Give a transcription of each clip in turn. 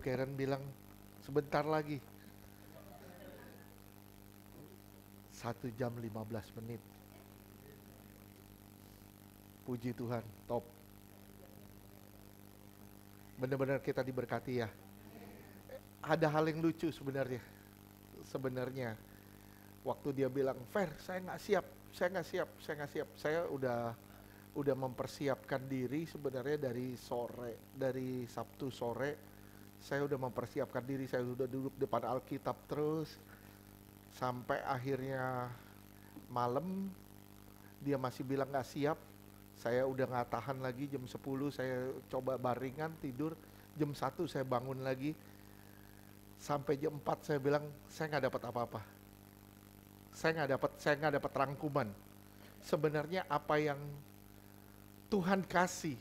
Bu Karen bilang, sebentar lagi. 1 jam 15 menit. Puji Tuhan, top. Benar-benar kita diberkati ya. Ada hal yang lucu sebenarnya. Waktu dia bilang, Fer, saya nggak siap. Saya udah mempersiapkan diri sebenarnya dari Sabtu sore. Saya udah mempersiapkan diri, saya udah duduk depan Alkitab terus. Sampai akhirnya malam, dia masih bilang nggak siap. Saya udah nggak tahan lagi, jam 10 saya coba baringan tidur, jam 1 saya bangun lagi. Sampai jam 4 saya bilang, saya nggak dapat apa-apa. Saya nggak dapat rangkuman. Sebenarnya apa yang Tuhan kasih,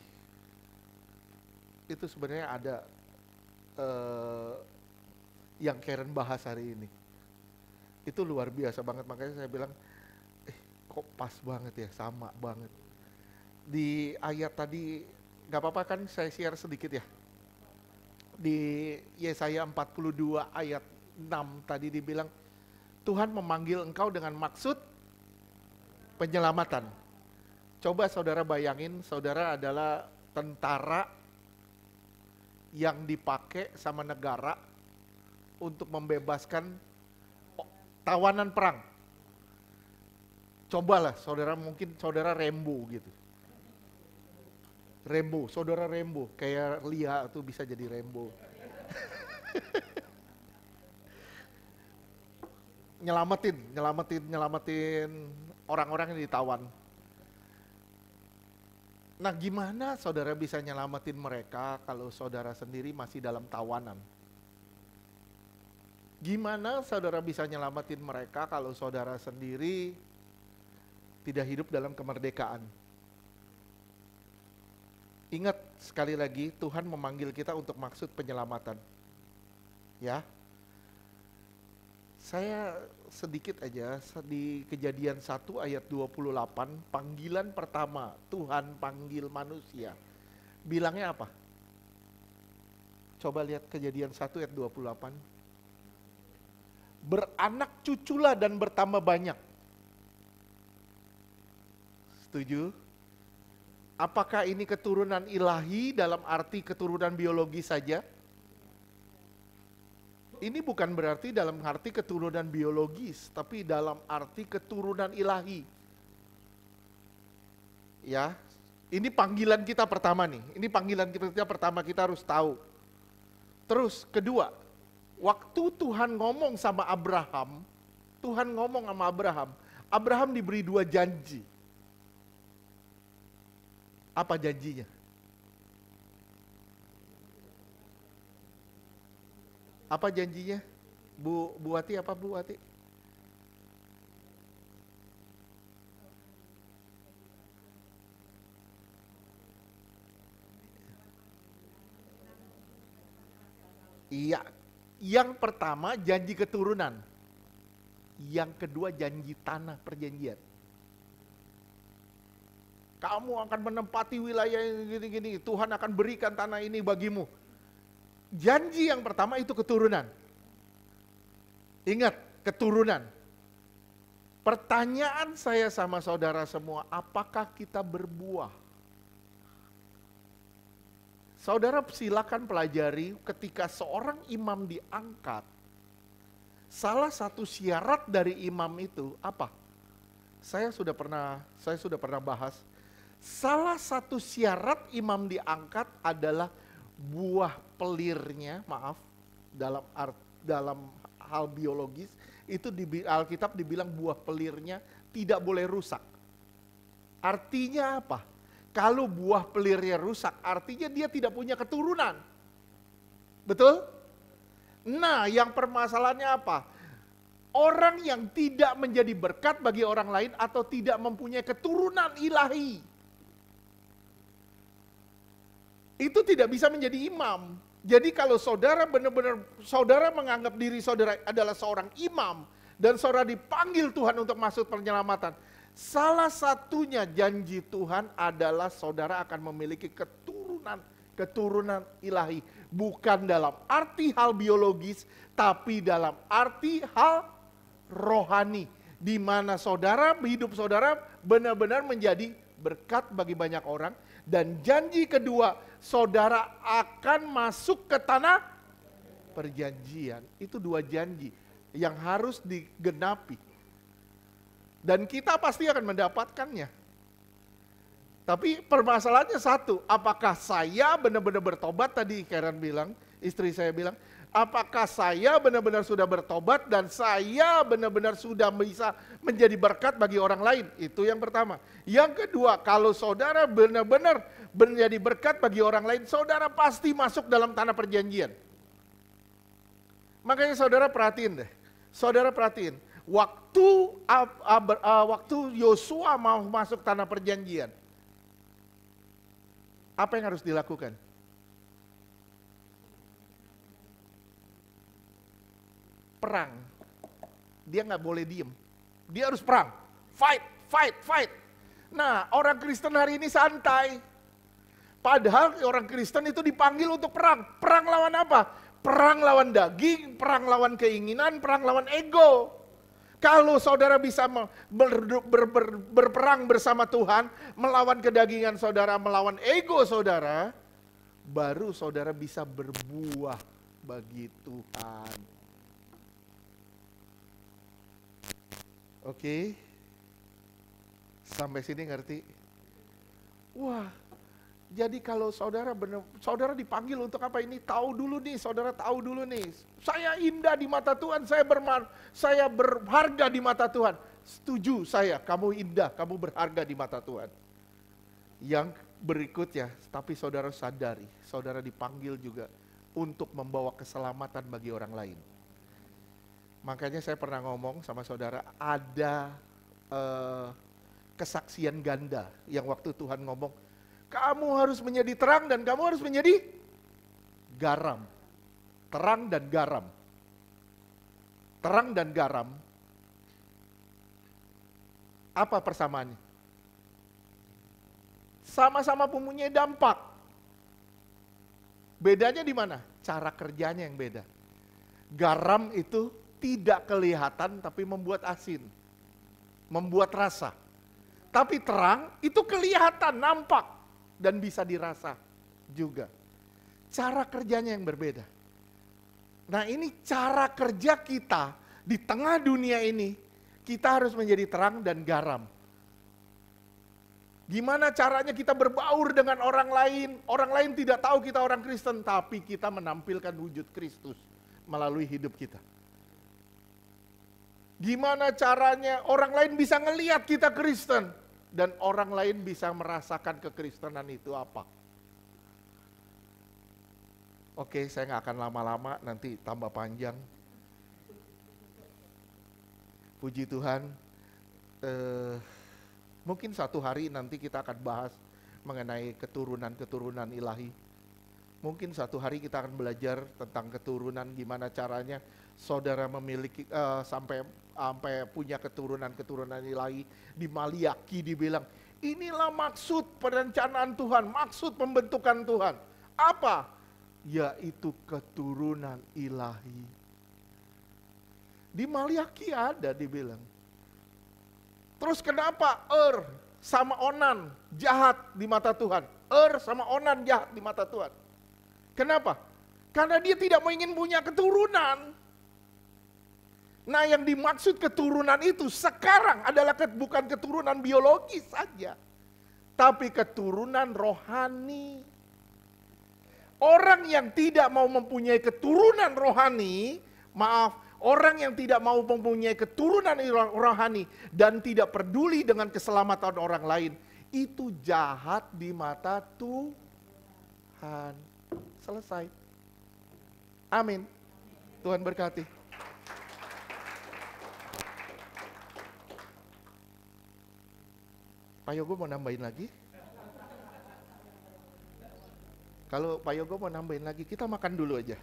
itu sebenarnya ada yang Karen bahas hari ini. Itu luar biasa banget, makanya saya bilang, kok pas banget ya, sama banget. Di ayat tadi, gak apa-apa kan saya share sedikit ya. Di Yesaya 42 ayat 6 tadi dibilang, Tuhan memanggil engkau dengan maksud penyelamatan. Coba saudara bayangin, saudara adalah tentara yang dipakai sama negara untuk membebaskan tawanan perang. Cobalah mungkin saudara Rambo gitu. Saudara Rambo, kayak Lia tuh bisa jadi Rambo. nyelamatin orang-orang yang ditawan. Nah, gimana saudara bisa nyelamatin mereka kalau saudara sendiri masih dalam tawanan? Gimana saudara bisa nyelamatin mereka kalau saudara sendiri tidak hidup dalam kemerdekaan? Ingat sekali lagi, Tuhan memanggil kita untuk maksud penyelamatan. Ya. Saya sedikit aja di Kejadian 1 ayat 28, panggilan pertama Tuhan panggil manusia. Bilangnya apa? Coba lihat Kejadian 1 ayat 28. Beranak cuculah dan bertambah banyak. Setuju? Apakah ini keturunan ilahi dalam arti keturunan biologi saja? Ini bukan berarti dalam arti keturunan biologis, tapi dalam arti keturunan ilahi. Ya, ini panggilan kita pertama nih. Ini panggilan kita pertama, kita harus tahu. Terus kedua, waktu Tuhan ngomong sama Abraham, Abraham diberi 2 janji. Apa janjinya? Apa janjinya? Bu Wati, apa Bu Wati? Iya, yang pertama janji keturunan. Yang kedua janji tanah perjanjian. Kamu akan menempati wilayah yang gini-gini, Tuhan akan berikan tanah ini bagimu. Janji yang pertama itu keturunan. Ingat, keturunan. Pertanyaan saya sama saudara semua, apakah kita berbuah? Saudara silakan pelajari ketika seorang imam diangkat, salah satu syarat dari imam itu apa? Saya sudah pernah bahas. Salah satu syarat imam diangkat adalah buah pelirnya, dalam hal biologis, itu di Alkitab dibilang buah pelirnya tidak boleh rusak. Artinya apa? Kalau buah pelirnya rusak, artinya dia tidak punya keturunan. Betul? Nah, yang permasalahannya apa? Orang yang tidak menjadi berkat bagi orang lain atau tidak mempunyai keturunan ilahi, itu tidak bisa menjadi imam. Jadi kalau saudara benar-benar, saudara menganggap diri saudara adalah seorang imam, dan saudara dipanggil Tuhan untuk masuk penyelamatan, salah satunya janji Tuhan adalah saudara akan memiliki keturunan keturunan ilahi. Bukan dalam arti hal biologis, tapi dalam arti hal rohani. Di mana hidup saudara benar-benar menjadi berkat bagi banyak orang. Dan janji kedua, saudara akan masuk ke tanah perjanjian. Itu 2 janji yang harus digenapi. Dan kita pasti akan mendapatkannya. Tapi permasalahannya satu, apakah saya benar-benar bertobat? Tadi Karen bilang, istri saya bilang, apakah saya benar-benar sudah bertobat dan saya benar-benar sudah bisa menjadi berkat bagi orang lain? Itu yang pertama. Yang kedua, kalau saudara benar-benar menjadi berkat bagi orang lain, saudara pasti masuk dalam tanah perjanjian. Makanya saudara perhatiin deh, waktu Yosua mau masuk tanah perjanjian, apa yang harus dilakukan? Perang. Dia nggak boleh diem. Dia harus perang. Fight. Nah, orang Kristen hari ini santai. Padahal orang Kristen itu dipanggil untuk perang. Perang lawan apa? Perang lawan daging, perang lawan keinginan, perang lawan ego. Kalau saudara bisa berperang bersama Tuhan, melawan kedagingan saudara, melawan ego saudara, baru saudara bisa berbuah bagi Tuhan. Oke? Sampai sini ngerti? Wah, jadi kalau saudara dipanggil untuk apa ini? Saudara tahu dulu nih. Saya indah di mata Tuhan, saya berharga di mata Tuhan. Setuju saya, kamu indah, kamu berharga di mata Tuhan. Yang berikutnya, tapi saudara sadari, saudara dipanggil juga untuk membawa keselamatan bagi orang lain. Makanya saya pernah ngomong sama saudara, ada kesaksian ganda yang waktu Tuhan ngomong, kamu harus menjadi terang dan kamu harus menjadi garam. Terang dan garam. Terang dan garam. Apa persamaannya? Sama-sama mempunyai dampak. Bedanya di mana? Cara kerjanya yang beda. Garam itu tidak kelihatan tapi membuat asin. Membuat rasa. Tapi terang itu kelihatan, nampak. Dan bisa dirasa juga. Cara kerjanya yang berbeda. Nah, ini cara kerja kita di tengah dunia ini, kita harus menjadi terang dan garam. Gimana caranya kita berbaur dengan orang lain tidak tahu kita orang Kristen, tapi kita menampilkan wujud Kristus melalui hidup kita. Gimana caranya orang lain bisa ngelihat kita Kristen, dan orang lain bisa merasakan kekristenan itu apa. Oke, saya nggak akan lama-lama, nanti tambah panjang. Puji Tuhan, mungkin satu hari nanti kita akan bahas mengenai keturunan-keturunan ilahi. Mungkin satu hari kita akan belajar tentang keturunan, gimana caranya saudara memiliki sampai punya keturunan-keturunan ilahi. Di Maliaki dibilang, inilah maksud perencanaan Tuhan, maksud pembentukan Tuhan. Apa? Yaitu keturunan ilahi. Di Maliaki ada dibilang. Terus kenapa sama Onan jahat di mata Tuhan? Sama Onan jahat di mata Tuhan. Kenapa? Karena dia tidak mau ingin punya keturunan. Nah, yang dimaksud keturunan itu sekarang adalah bukan keturunan biologis saja, tapi keturunan rohani. Orang yang tidak mau mempunyai keturunan rohani, orang yang tidak mau mempunyai keturunan rohani dan tidak peduli dengan keselamatan orang lain, itu jahat di mata Tuhan. Selesai. Amin. Tuhan berkati. Pak Yogo mau nambahin lagi? Kalau Pak Yogo mau nambahin lagi, kita makan dulu aja.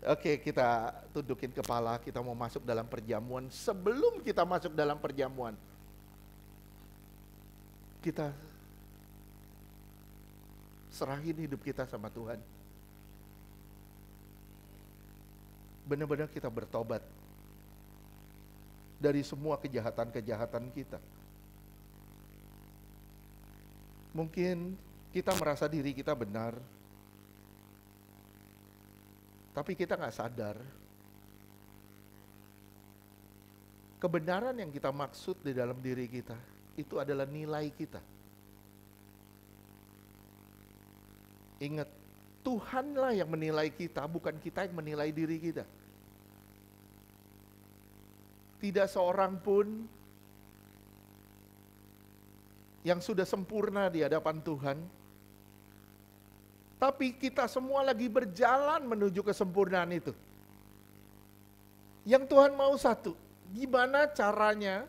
Oke, kita tundukin kepala, kita mau masuk dalam perjamuan. Sebelum kita masuk dalam perjamuan, kita serahin hidup kita sama Tuhan. Benar-benar kita bertobat dari semua kejahatan-kejahatan kita. Mungkin kita merasa diri kita benar, tapi kita nggak sadar kebenaran yang kita maksud di dalam diri kita itu adalah nilai kita. Ingat, Tuhanlah yang menilai kita, bukan kita yang menilai diri kita. Tidak seorang pun yang sudah sempurna di hadapan Tuhan. Tapi kita semua lagi berjalan menuju kesempurnaan itu. Yang Tuhan mau satu, gimana caranya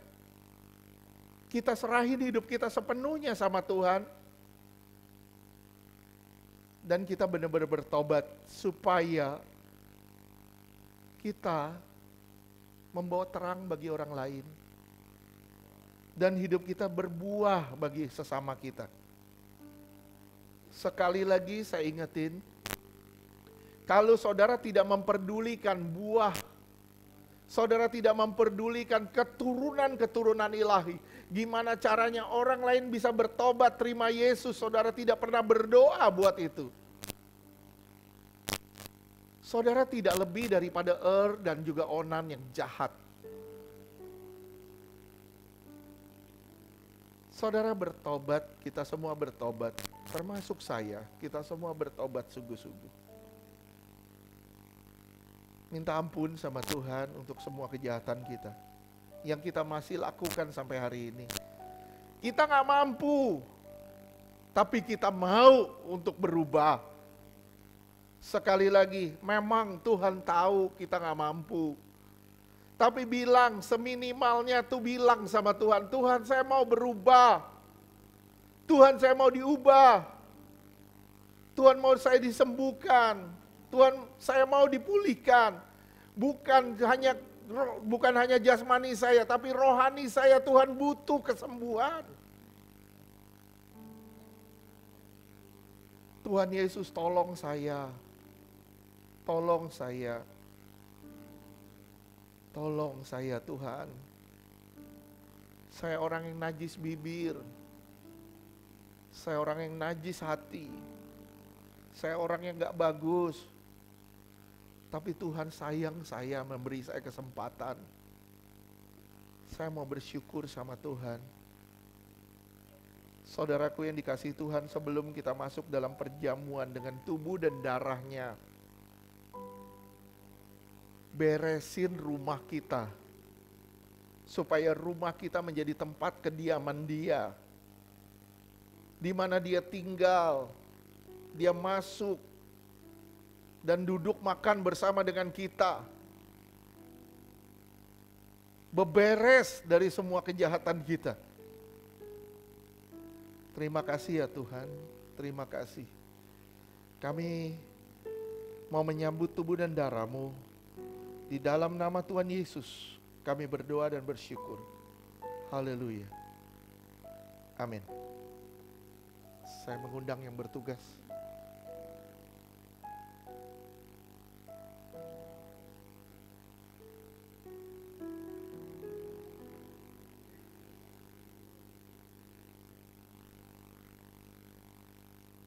kita serahin hidup kita sepenuhnya sama Tuhan, dan kita benar-benar bertobat supaya kita membawa terang bagi orang lain dan hidup kita berbuah bagi sesama kita. Sekali lagi saya ingetin, kalau saudara tidak memperdulikan buah, saudara tidak memperdulikan keturunan-keturunan ilahi, gimana caranya orang lain bisa bertobat terima Yesus? Saudara tidak pernah berdoa buat itu. Saudara tidak lebih daripada dan juga Onan yang jahat. Saudara bertobat, kita semua bertobat, termasuk saya, kita semua bertobat sungguh-sungguh. Minta ampun sama Tuhan untuk semua kejahatan kita yang kita masih lakukan sampai hari ini. Kita gak mampu, tapi kita mau untuk berubah. Sekali lagi, memang Tuhan tahu kita gak mampu. Tapi bilang, seminimalnya tuh bilang sama Tuhan, Tuhan saya mau berubah. Tuhan saya mau diubah. Tuhan mau saya disembuhkan. Tuhan saya mau dipulihkan. Bukan hanya jasmani saya, tapi rohani saya, Tuhan butuh kesembuhan. Tuhan Yesus tolong saya. Tolong saya. Tolong saya Tuhan. Saya orang yang najis bibir. Saya orang yang najis hati. Saya orang yang gak bagus. Tapi Tuhan sayang saya, memberi saya kesempatan. Saya mau bersyukur sama Tuhan. Saudaraku yang dikasihi Tuhan, sebelum kita masuk dalam perjamuan dengan tubuh dan darahnya, beresin rumah kita, supaya rumah kita menjadi tempat kediaman Dia, di mana Dia tinggal, Dia masuk, dan duduk makan bersama dengan kita. Beberes dari semua kejahatan kita. Terima kasih ya Tuhan, terima kasih. Kami mau menyambut tubuh dan darah-Mu. Di dalam nama Tuhan Yesus, kami berdoa dan bersyukur. Haleluya. Amin. Saya mengundang yang bertugas.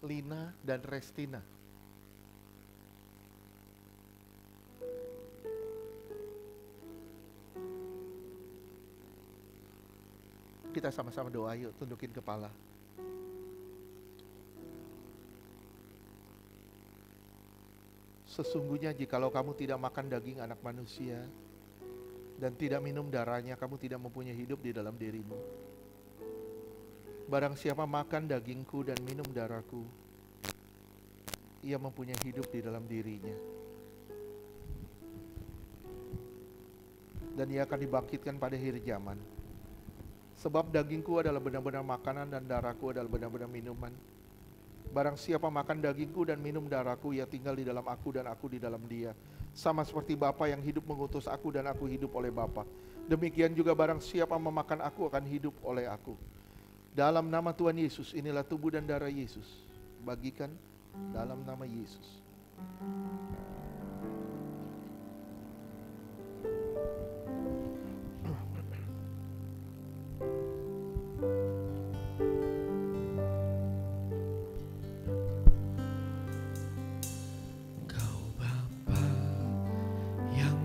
Lina dan Restina. Kita sama-sama doa yuk, tundukin kepala. Sesungguhnya jikalau kamu tidak makan daging anak manusia dan tidak minum darahnya, kamu tidak mempunyai hidup di dalam dirimu. Barang siapa makan dagingku dan minum darahku, ia mempunyai hidup di dalam dirinya. Dan ia akan dibangkitkan pada akhir zaman. Sebab dagingku adalah benar-benar makanan dan darahku adalah benar-benar minuman. Barang siapa makan dagingku dan minum darahku, ia tinggal di dalam aku dan aku di dalam dia. Sama seperti Bapa yang hidup mengutus aku dan aku hidup oleh Bapa. Demikian juga barang siapa memakan aku akan hidup oleh aku. Dalam nama Tuhan Yesus, inilah tubuh dan darah Yesus bagikan dalam nama Yesus. Kau Bapa yang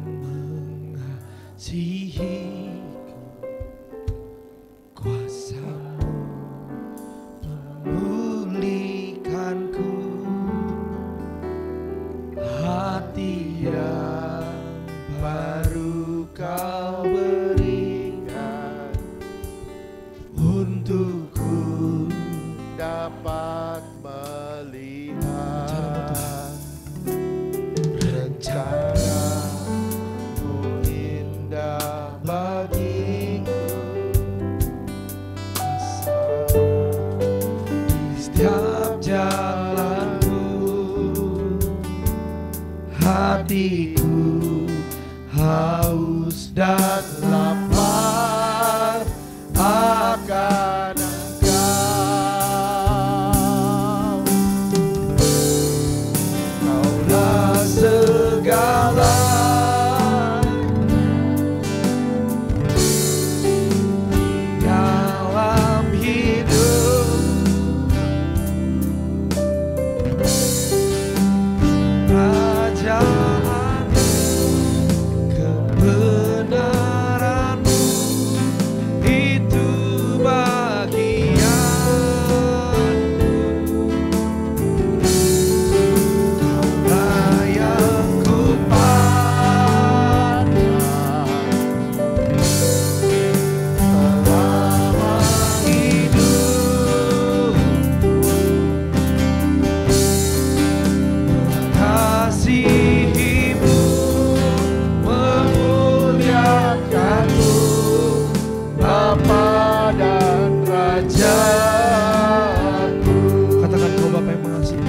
mengasihiku, kuasa-Mu memulihkanku, hati yang baru Kau berikan untukku. Dapat melihat rencana-Mu indah bagiku, Di setiap jalanku, hatiku haus dan lapar akan Engkau. Kaulah segala dalam hidup, kerajaan kebenaran-Mu itu bagianku. Kaulah yang kupandang selama hidup, mengasihi-Mu, memuliakan-Mu, Bapa dan Raja-Ku. Katakan, Kau Bapa yang mengasihi.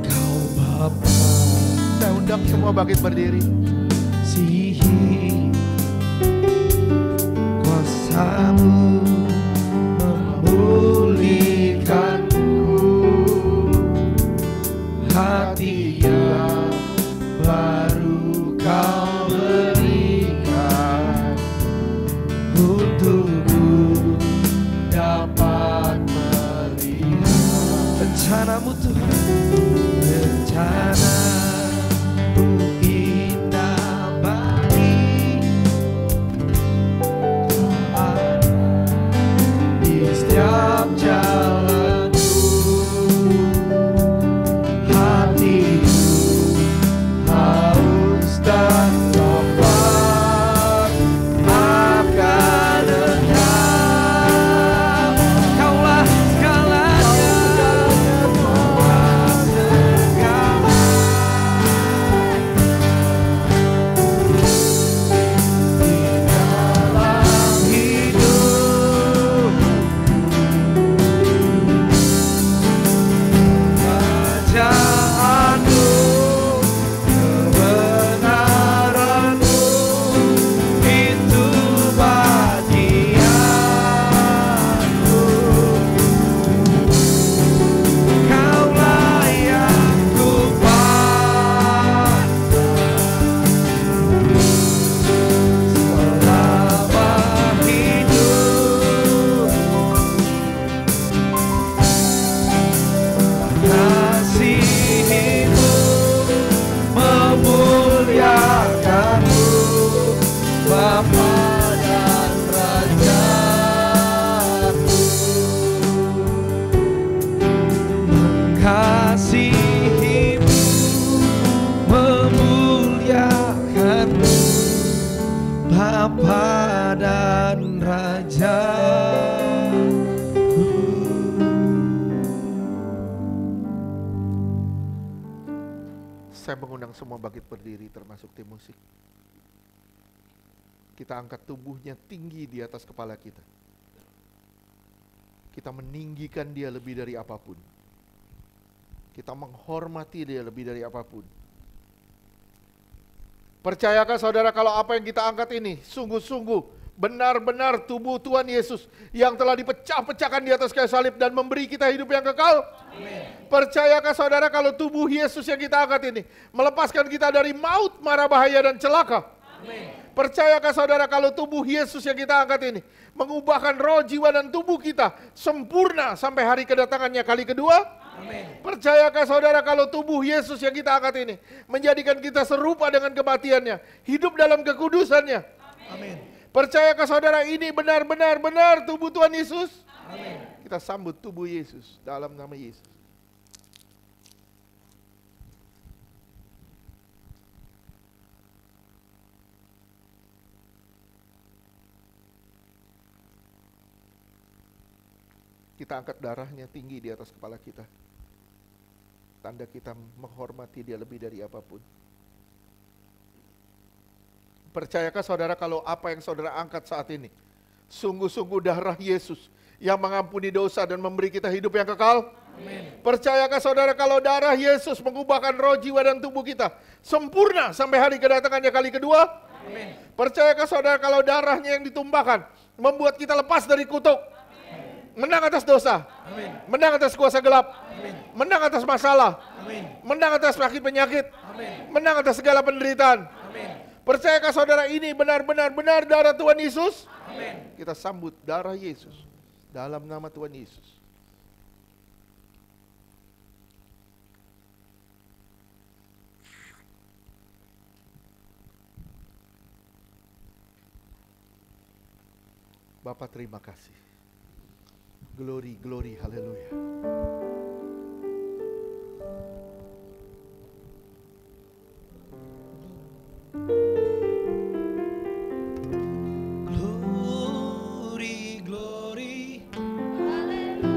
Kau Bapa Saya undang semua bangkit berdiri. sihi, kuasa-Mu memulihkanku, hati yang baru Kau berikan untukku, dapat melihat rencana-Mu Tuhan, rencana-Mu indah bagi di setiap jalanku, hatiku haus dan lapar akan Engkau. Kaulah segalanya, kaulah segala di dalam hidup, kerajaan-Mu, kebenaran-Mu itu bagianku. Kaulah yang kupandang selama hidup, mengasihi-Mu, memuliakan-Mu, Bapa dan Raja-Ku. Mengasihi-Mu, memuliakan-Mu, Bapa dan Raja-Ku. Saya mengundang semua bangkit berdiri termasuk tim musik. Kita angkat tubuhnya tinggi di atas kepala kita. Kita meninggikan Dia lebih dari apapun. Kita menghormati Dia lebih dari apapun. Percayakah saudara kalau apa yang kita angkat ini sungguh-sungguh benar-benar tubuh Tuhan Yesus yang telah dipecah-pecahkan di atas kayu salib dan memberi kita hidup yang kekal? Amin. Percayakah saudara kalau tubuh Yesus yang kita angkat ini melepaskan kita dari maut, mara bahaya dan celaka? Amin. Percayakah saudara kalau tubuh Yesus yang kita angkat ini mengubahkan roh, jiwa dan tubuh kita sempurna sampai hari kedatangannya kali kedua? Amin. Percayakah saudara kalau tubuh Yesus yang kita angkat ini menjadikan kita serupa dengan kematiannya, hidup dalam kekudusannya? Amin. Percayakah saudara ini benar-benar tubuh Tuhan Yesus? Amin. Kita sambut tubuh Yesus dalam nama Yesus. Kita angkat darahnya tinggi di atas kepala kita. Tanda kita menghormati dia lebih dari apapun. Percayakah saudara kalau apa yang saudara angkat saat ini sungguh-sungguh darah Yesus yang mengampuni dosa dan memberi kita hidup yang kekal? Amin. Percayakah saudara kalau darah Yesus mengubahkan roh, jiwa dan tubuh kita sempurna sampai hari kedatangannya kali kedua? Amin. Percayakah saudara kalau darahnya yang ditumpahkan membuat kita lepas dari kutuk? Amin. Menang atas dosa. Amin. Menang atas kuasa gelap. Amin. Menang atas masalah. Amin. Menang atas sakit penyakit. Amin. Menang atas segala penderitaan. Amin. Percayakah saudara ini benar-benar darah Tuhan Yesus? Amin. Kita sambut darah Yesus dalam nama Tuhan Yesus. Bapa terima kasih. Glory, glory, haleluya. Glory, glory. Haleluya.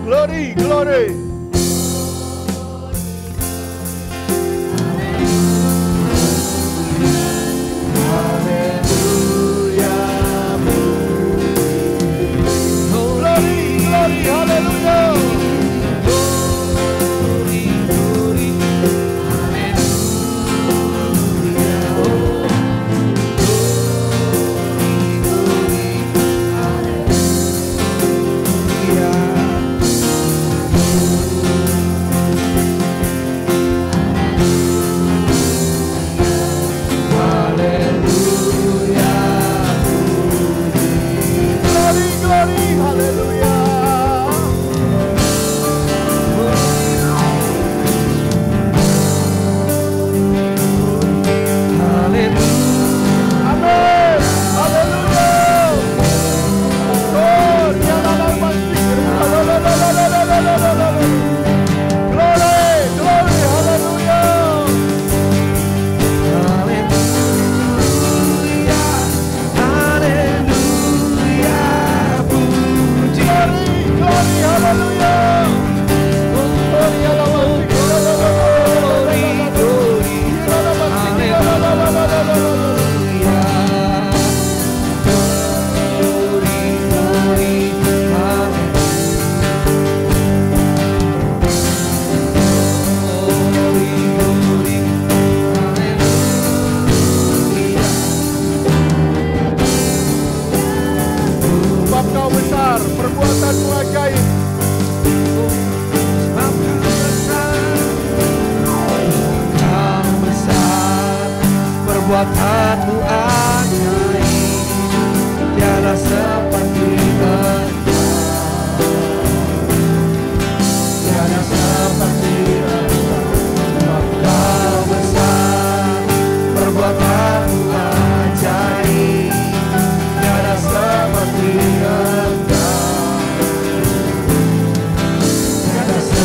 Glory, glory. Haleluya. Glory, glory. Perbuatanmu ajaib, tiada seperti Engkau, tiada seperti Engkau. Engkau besar, perbuatanmu ajaib, tiada seperti Engkau, tiada seperti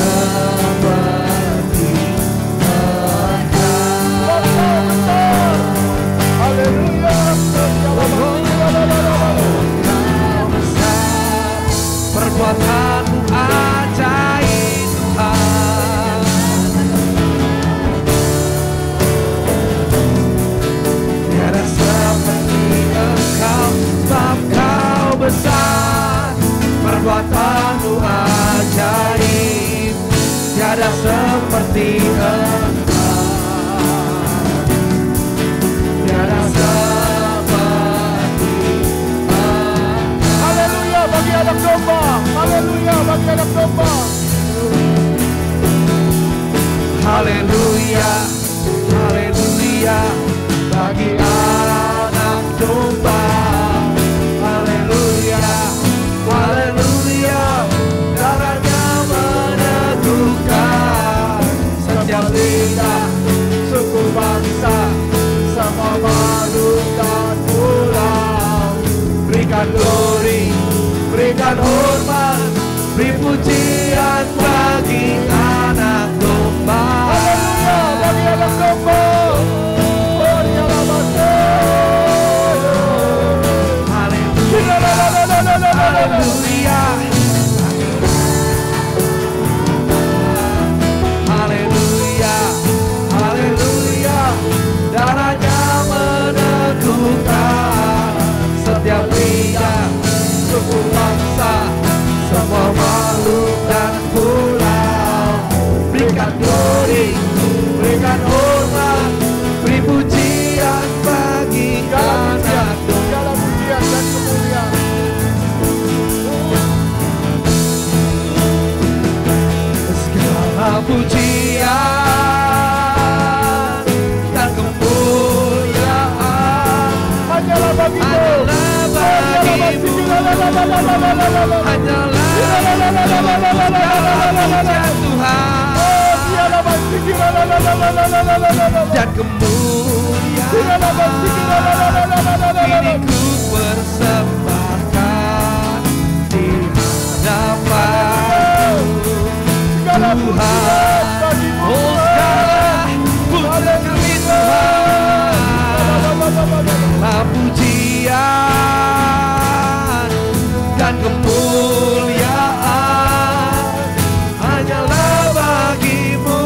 perbuatanmu ajaib Tuhan, tiada seperti Engkau, Engkau besar, perbuatanmu ajaib, tiada seperti Engkau, tiada seperti Engkau. Haleluya bagi anak domba. Haleluya bagi anak domba. Haleluya, haleluya bagi anak domba. Haleluya, haleluya, darahnya meneguhkan setiap lidah, suku bangsa, semua makhluk dan pulau. Berikan glory, berikan hormat, beri pujian bagi anak domba. Haleluya bagi anak domba. Oh, dialah Haleluya, haleluya, haleluya, darahnya meneguhkan setiap lidah, suku bangsa, semua makhluk dan pulau. Berikan glory, berikan hormat, beri pujian bagi anak domba. segala pujian dan kemuliaan. Segala pujian dan kemuliaan Hanyalah bagimu. hanyalah bagimu, hanyalah pujian Tuhan dan kemuliaan ini ku persembahkan di hadapan Tuhan. Oh, segala pujian kami Tuhan, segala pujian dan kemuliaan hanyalah bagimu,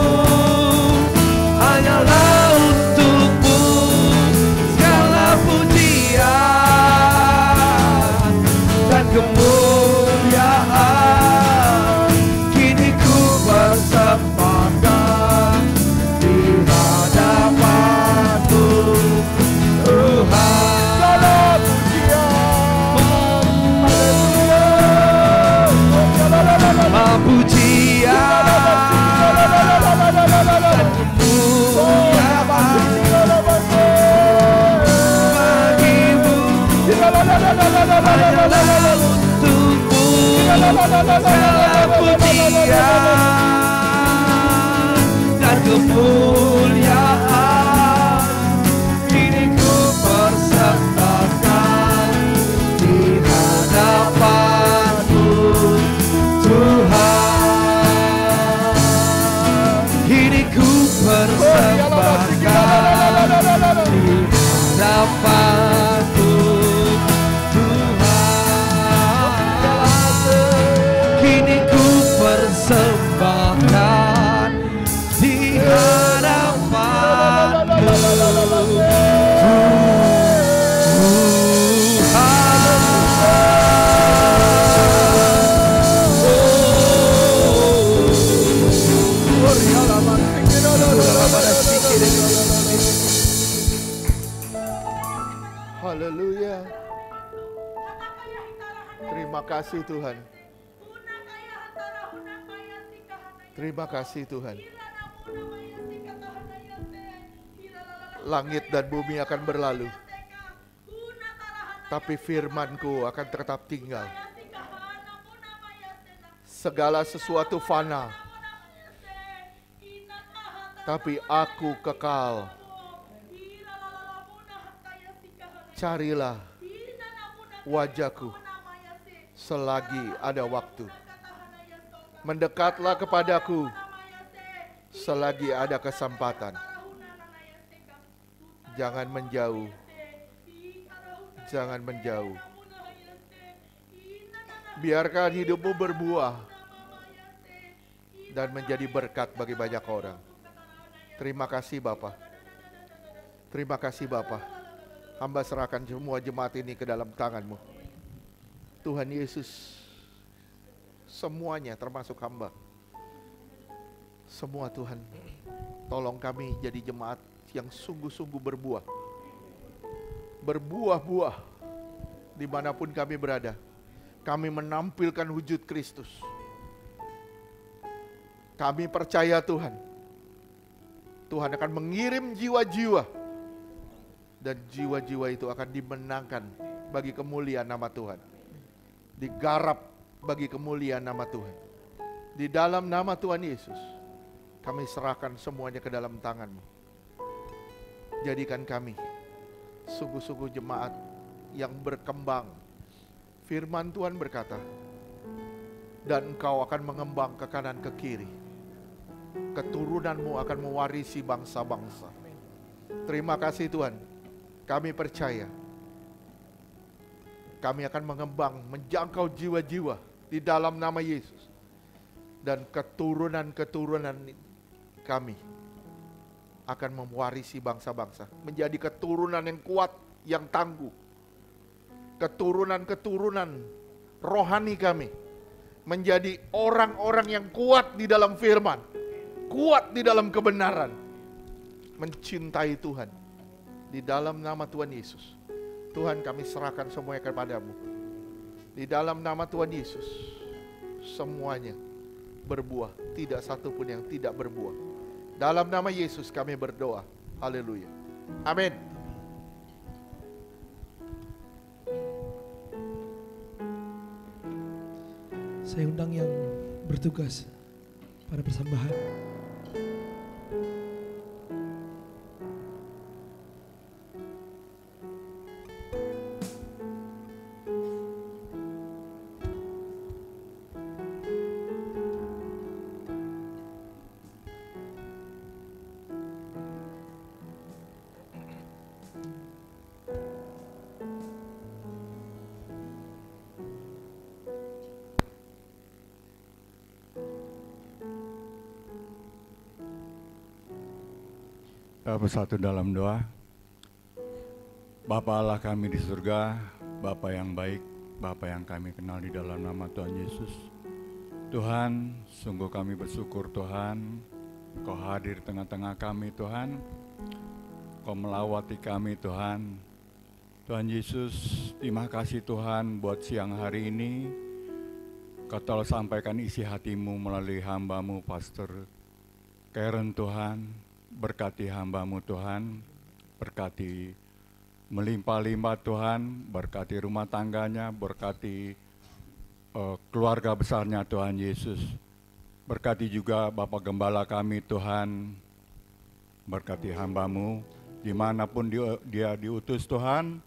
hanyalah untukmu. Segala pujian dan kemuliaan kini ku persembahkan di hadapan-Mu Tuhan. Segala pujian. Segala pujian dan kemuliaan bagimu, hanyalah untukmu. Segala pujian dan kemuliaan kini ku persembahkan di hadapan-Mu Tuhan. Kini ku persembahkan di hadapan-Mu Tuhan. Kini ku persembahkan di hadapan-Mu Haleluya. Terima kasih Tuhan. Terima kasih Tuhan. Langit dan bumi akan berlalu, tapi firman-Ku akan tetap tinggal. Segala sesuatu fana, tapi aku kekal. Carilah wajah-Ku selagi ada waktu. Mendekatlah kepadaku selagi ada kesempatan. Jangan menjauh. Jangan menjauh. Biarkan hidupmu berbuah dan menjadi berkat bagi banyak orang. Terima kasih Bapa. Terima kasih Bapa. Hamba serahkan semua jemaat ini ke dalam tangan-Mu. Tuhan Yesus, semuanya termasuk hamba. Semua Tuhan, tolong kami jadi jemaat yang sungguh-sungguh berbuah. Berbuah-buah dimanapun kami berada. Kami menampilkan wujud Kristus. Kami percaya Tuhan, Tuhan akan mengirim jiwa-jiwa, dan jiwa-jiwa itu akan dimenangkan bagi kemuliaan nama Tuhan. Digarap bagi kemuliaan nama Tuhan. Di dalam nama Tuhan Yesus, kami serahkan semuanya ke dalam tangan-Mu. Jadikan kami sungguh-sungguh jemaat yang berkembang. Firman Tuhan berkata, dan engkau akan mengembang ke kanan ke kiri. Keturunanmu akan mewarisi bangsa-bangsa. Terima kasih Tuhan. Kami percaya kami akan mengembang, menjangkau jiwa-jiwa di dalam nama Yesus. Dan keturunan-keturunan kami akan mewarisi bangsa-bangsa. Menjadi keturunan yang kuat, yang tangguh. Keturunan-keturunan rohani kami menjadi orang-orang yang kuat di dalam firman, kuat di dalam kebenaran, mencintai Tuhan. Di dalam nama Tuhan Yesus, Tuhan, kami serahkan semuanya kepada-Mu. Di dalam nama Tuhan Yesus, semuanya berbuah, tidak satu pun yang tidak berbuah. Dalam nama Yesus kami berdoa. Haleluya. Amin. Saya undang yang bertugas pada persembahan. Bersatu dalam doa. Bapa Allah kami di surga, Bapa yang baik, Bapa yang kami kenal di dalam nama Tuhan Yesus. Tuhan, sungguh kami bersyukur Tuhan, Kau hadir tengah-tengah kami Tuhan, Kau melawati kami Tuhan. Tuhan Yesus, terima kasih Tuhan buat siang hari ini. Kau telah sampaikan isi hati-Mu melalui hamba-Mu Pastor Karen Tuhan. Berkati hamba-Mu Tuhan, berkati melimpah-limpah Tuhan, berkati rumah tangganya, berkati keluarga besarnya Tuhan Yesus. Berkati juga Bapak Gembala kami Tuhan, berkati hamba-Mu, dimanapun dia diutus Tuhan,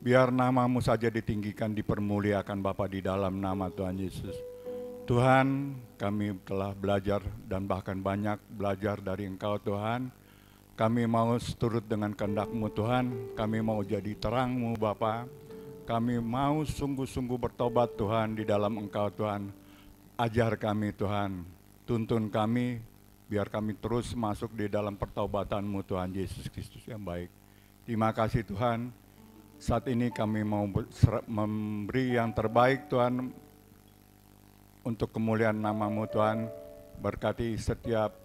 biar nama-Mu saja ditinggikan, dipermuliakan Bapak di dalam nama Tuhan Yesus. Tuhan, kami telah belajar dan bahkan banyak belajar dari Engkau Tuhan. Kami mau seturut dengan kehendak-Mu Tuhan, kami mau jadi terang-Mu Bapa. Kami mau sungguh-sungguh bertobat Tuhan di dalam Engkau Tuhan. Ajar kami Tuhan, tuntun kami, biar kami terus masuk di dalam pertobatan-Mu Tuhan Yesus Kristus yang baik. Terima kasih Tuhan, saat ini kami mau memberi yang terbaik Tuhan, untuk kemuliaan nama-Mu Tuhan. Berkati setiap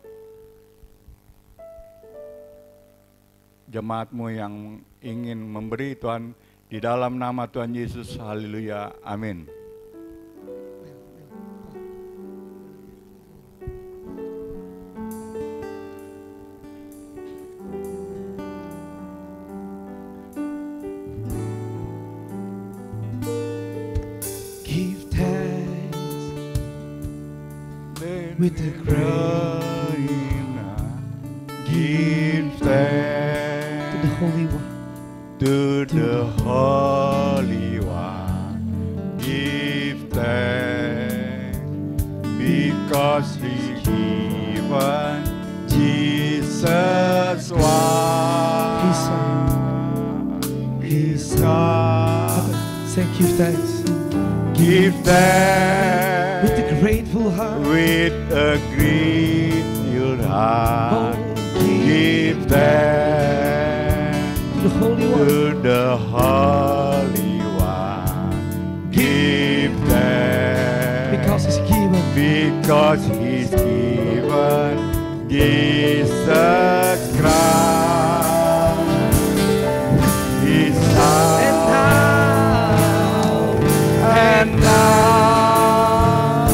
jemaat-Mu yang ingin memberi Tuhan, di dalam nama Tuhan Yesus. Haleluya, amin. With the give thanks to the Holy One, to the Holy One, give thanks because He given Jesus His Son. say give thanks Give thanks with a grateful heart. With a grateful heart, give thanks To the Holy One, to the Holy One. Give thanks Because He's given. Because He's given Jesus Christ, His Son. And now,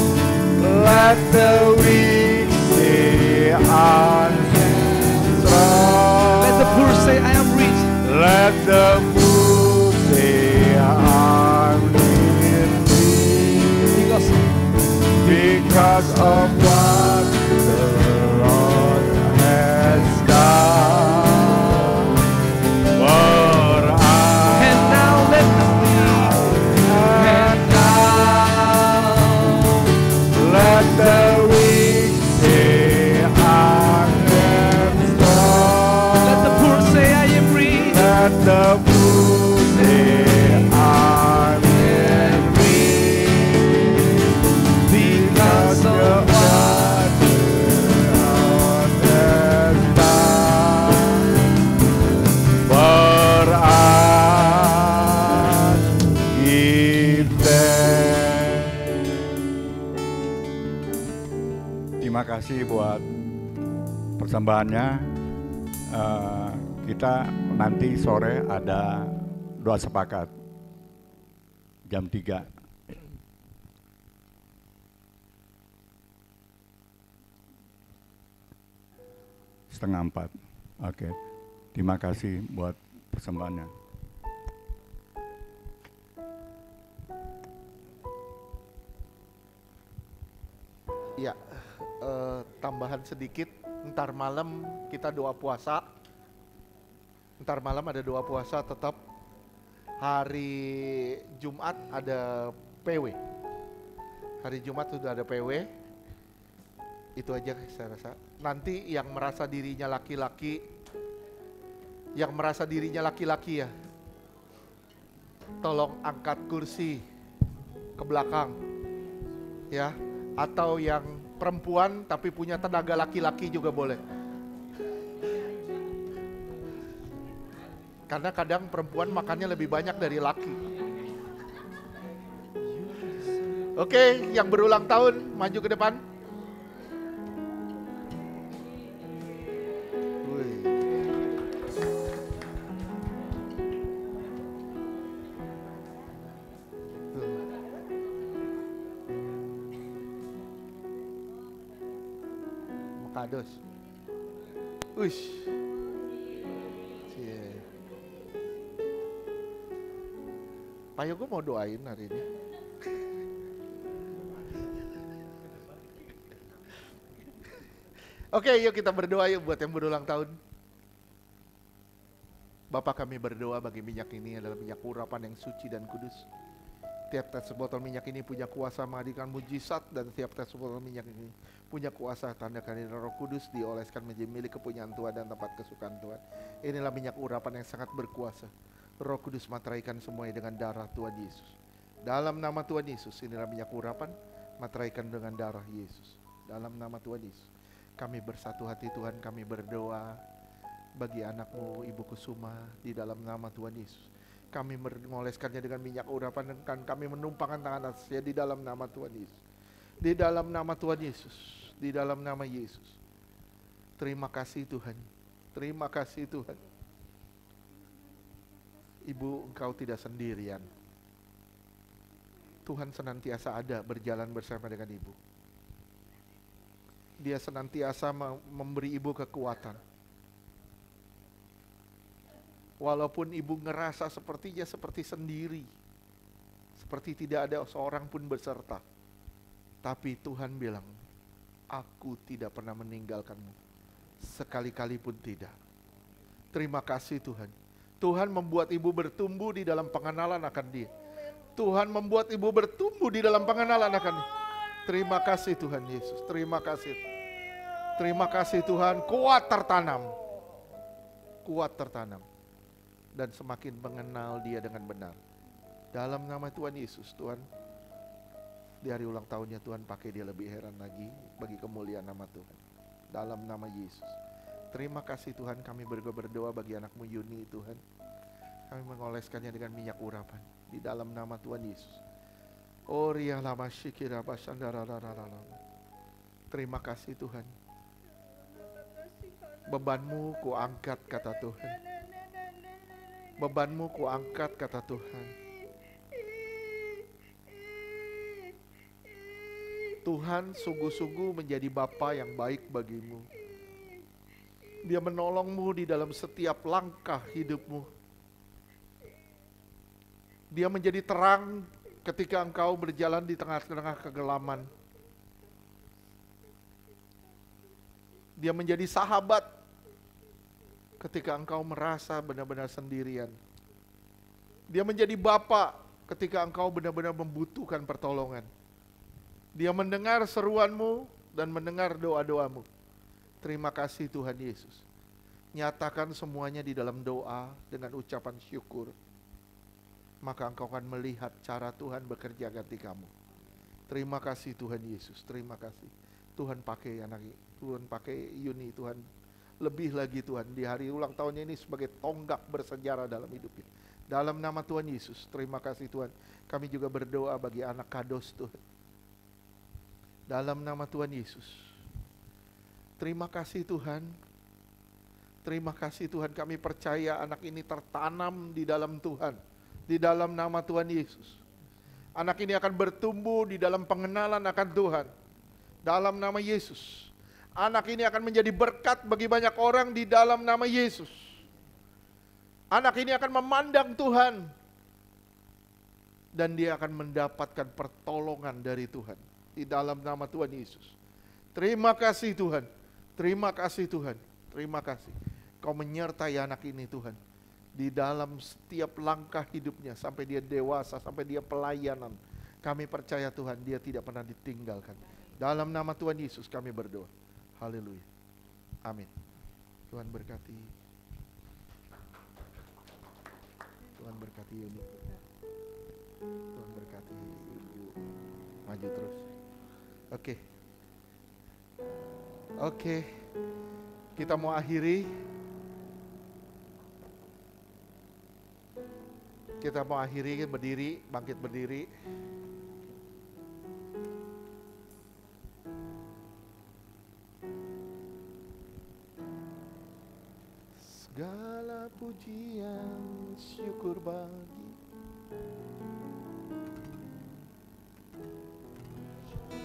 let the weak say I'm strong. Let the poor say, I am rich. Let the poor say I'm rich because of what the Lord has done for us. And now let the weak. And now let the weak say I am strong. Let the poor say, I am rich. Let the poor say I am rich because of what the Lord has done for us. Give thanks. Terima kasih buat persembahannya. Kita nanti sore ada doa sepakat jam 3. Setengah 4. Oke. Terima kasih buat persembahannya. Ya, tambahan sedikit, ntar malam kita doa puasa. Ntar malam ada doa puasa tetap. Hari Jumat ada PW. Hari Jumat sudah ada PW. Itu aja saya rasa. Nanti yang merasa dirinya laki-laki, ya, tolong angkat kursi ke belakang, ya. Atau yang perempuan tapi punya tenaga laki-laki juga boleh. Karena kadang perempuan makannya lebih banyak dari laki. Oke, yang berulang tahun maju ke depan. Wih. Makados. Uish. Cie. Payo, gue mau doain hari ini. Oke, yuk kita berdoa yuk buat yang berulang tahun. Bapak, kami berdoa bagi minyak ini adalah minyak urapan yang suci dan kudus. Tiap tetes botol minyak ini punya kuasa menghadirkan mujizat, dan tiap tetes botol minyak ini punya kuasa tanda kehadiran Roh Kudus dioleskan menjadi milik kepunyaan Tuhan dan tempat kesukaan Tuhan. Inilah minyak urapan yang sangat berkuasa. Roh Kudus materaikan semuanya dengan darah Tuhan Yesus. Dalam nama Tuhan Yesus, inilah minyak urapan, materaikan dengan darah Yesus. Dalam nama Tuhan Yesus, kami bersatu hati Tuhan, kami berdoa bagi anakmu Ibu Kusuma di dalam nama Tuhan Yesus. Kami mengoleskannya dengan minyak urapan dan kami menumpangkan tangan atasnya di dalam nama Tuhan Yesus. Di dalam nama Tuhan Yesus, di dalam nama Yesus. Terima kasih Tuhan, terima kasih Tuhan. Ibu, engkau tidak sendirian. Tuhan senantiasa ada berjalan bersama dengan ibu. Dia senantiasa memberi ibu kekuatan. Walaupun ibu ngerasa sepertinya seperti sendiri, seperti tidak ada seorang pun beserta, tapi Tuhan bilang, aku tidak pernah meninggalkanmu, sekali-kali pun tidak. Terima kasih Tuhan. Tuhan membuat ibu bertumbuh di dalam pengenalan akan Dia. Tuhan membuat ibu bertumbuh di dalam pengenalan akan Dia. Terima kasih Tuhan Yesus, terima kasih. Terima kasih Tuhan, kuat tertanam. Kuat tertanam. Dan semakin mengenal Dia dengan benar. Dalam nama Tuhan Yesus, Tuhan, di hari ulang tahunnya Tuhan pakai dia lebih heran lagi bagi kemuliaan nama Tuhan. Dalam nama Yesus. Terima kasih Tuhan, kami berdoa bagi anakmu Yuni Tuhan. Kami mengoleskannya dengan minyak urapan. Di dalam nama Tuhan Yesus. Terima kasih Tuhan. Bebanmu ku angkat kata Tuhan. Bebanmu ku angkat kata Tuhan. Tuhan sungguh-sungguh menjadi Bapa yang baik bagimu. Dia menolongmu di dalam setiap langkah hidupmu. Dia menjadi terang ketika engkau berjalan di tengah-tengah kegelapan. Dia menjadi sahabat ketika engkau merasa benar-benar sendirian. Dia menjadi Bapa ketika engkau benar-benar membutuhkan pertolongan. Dia mendengar seruanmu dan mendengar doa-doamu. Terima kasih Tuhan Yesus. Nyatakan semuanya di dalam doa dengan ucapan syukur. Maka engkau akan melihat cara Tuhan bekerja ganti kamu. Terima kasih Tuhan Yesus, terima kasih. Tuhan pakai anak, Tuhan pakai Yuni, Tuhan lebih lagi Tuhan di hari ulang tahunnya ini sebagai tonggak bersejarah dalam hidupnya. Dalam nama Tuhan Yesus, terima kasih Tuhan. Kami juga berdoa bagi anak Kados Tuhan. Dalam nama Tuhan Yesus. Terima kasih Tuhan. Terima kasih Tuhan, kami percaya anak ini tertanam di dalam Tuhan. Di dalam nama Tuhan Yesus. Anak ini akan bertumbuh di dalam pengenalan akan Tuhan. Dalam nama Yesus. Anak ini akan menjadi berkat bagi banyak orang di dalam nama Yesus. Anak ini akan memandang Tuhan. Dan dia akan mendapatkan pertolongan dari Tuhan. Di dalam nama Tuhan Yesus. Terima kasih Tuhan. Terima kasih Tuhan. Terima kasih. Kau menyertai anak ini Tuhan. Di dalam setiap langkah hidupnya. Sampai dia dewasa, sampai dia pelayanan. Kami percaya Tuhan, dia tidak pernah ditinggalkan. Dalam nama Tuhan Yesus kami berdoa. Haleluya. Amin. Tuhan berkati. Tuhan berkati Yuni. Tuhan berkati. Maju terus. Oke. Oke. Kita mau akhiri. Kita mau akhiri berdiri, bangkit berdiri. Segala pujian syukur bagi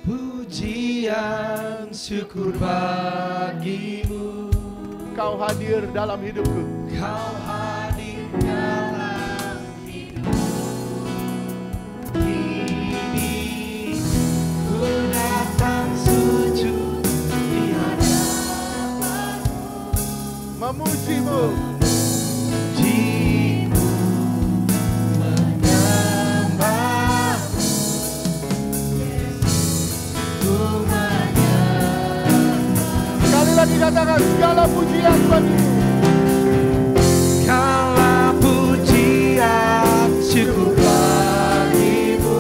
Pujian syukur bagimu. Kau hadir dalam hidupku. Kau hadir dalam hidupku. Kini ku datang sujud di hadapanmu. Memujimu. Memujimu, menyembahmu. Ku menyembah. Sekali lagi katakan segala pujian bagimu. Segala pujian syukur bagimu.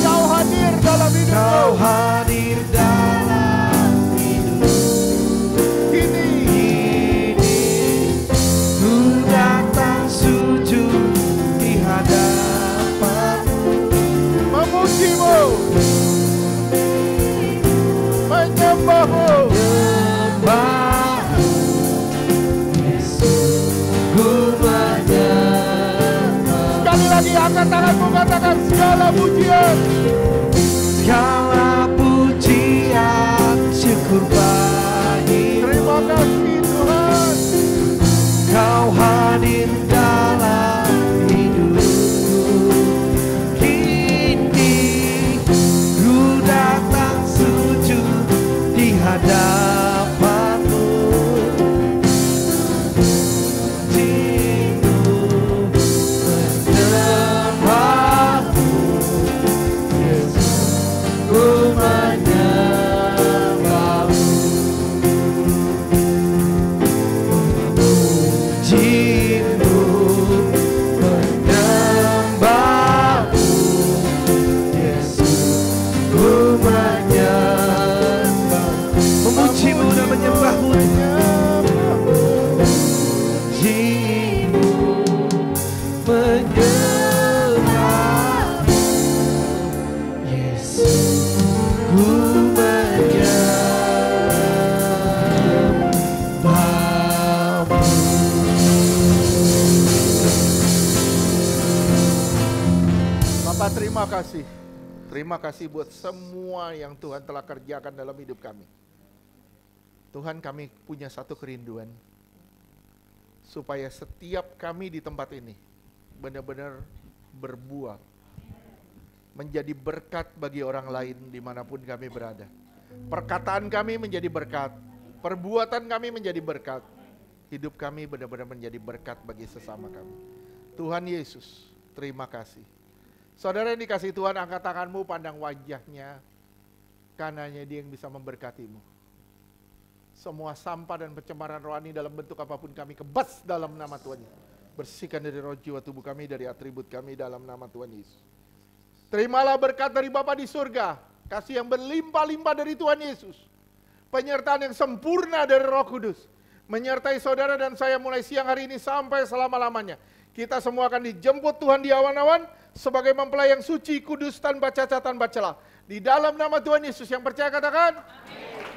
Kau hadir dalam hidupku. Kau hadir dalam hidupku. Kini Ku datang sujud di hadapanmu. memujimu. Menyembahmu. Menyembahmu, Yesus, ku menyembah. Sekali lagi angkat tanganmu, katakan segala pujian. Segala pujian syukur bagimu. Terima kasih Tuhan. Kau hadir dalam hidupku. Kini ku datang sujud di hadapanmu. Menyembahmu, Yesus, kasih. Terima kasih buat semua yang Tuhan telah kerjakan dalam hidup kami. Tuhan, kami punya satu kerinduan. Supaya setiap kami di tempat ini benar-benar berbuah. Menjadi berkat bagi orang lain dimanapun kami berada. Perkataan kami menjadi berkat. Perbuatan kami menjadi berkat. Hidup kami benar-benar menjadi berkat bagi sesama kami. Tuhan Yesus, terima kasih. Saudara yang dikasihi Tuhan, angkat tanganmu, pandang wajahnya. Kanannya dia yang bisa memberkatimu. Semua sampah dan pencemaran rohani dalam bentuk apapun kami kebas dalam nama Tuhan. Bersihkan dari roh jiwa tubuh kami, dari atribut kami dalam nama Tuhan Yesus. Terimalah berkat dari Bapa di surga. Kasih yang berlimpah-limpah dari Tuhan Yesus. Penyertaan yang sempurna dari Roh Kudus. Menyertai saudara dan saya mulai siang hari ini sampai selama-lamanya. Kita semua akan dijemput Tuhan di awan-awan sebagai mempelai yang suci, kudus, tanpa cacat, tanpa celah. Di dalam nama Tuhan Yesus yang percaya katakan, amin.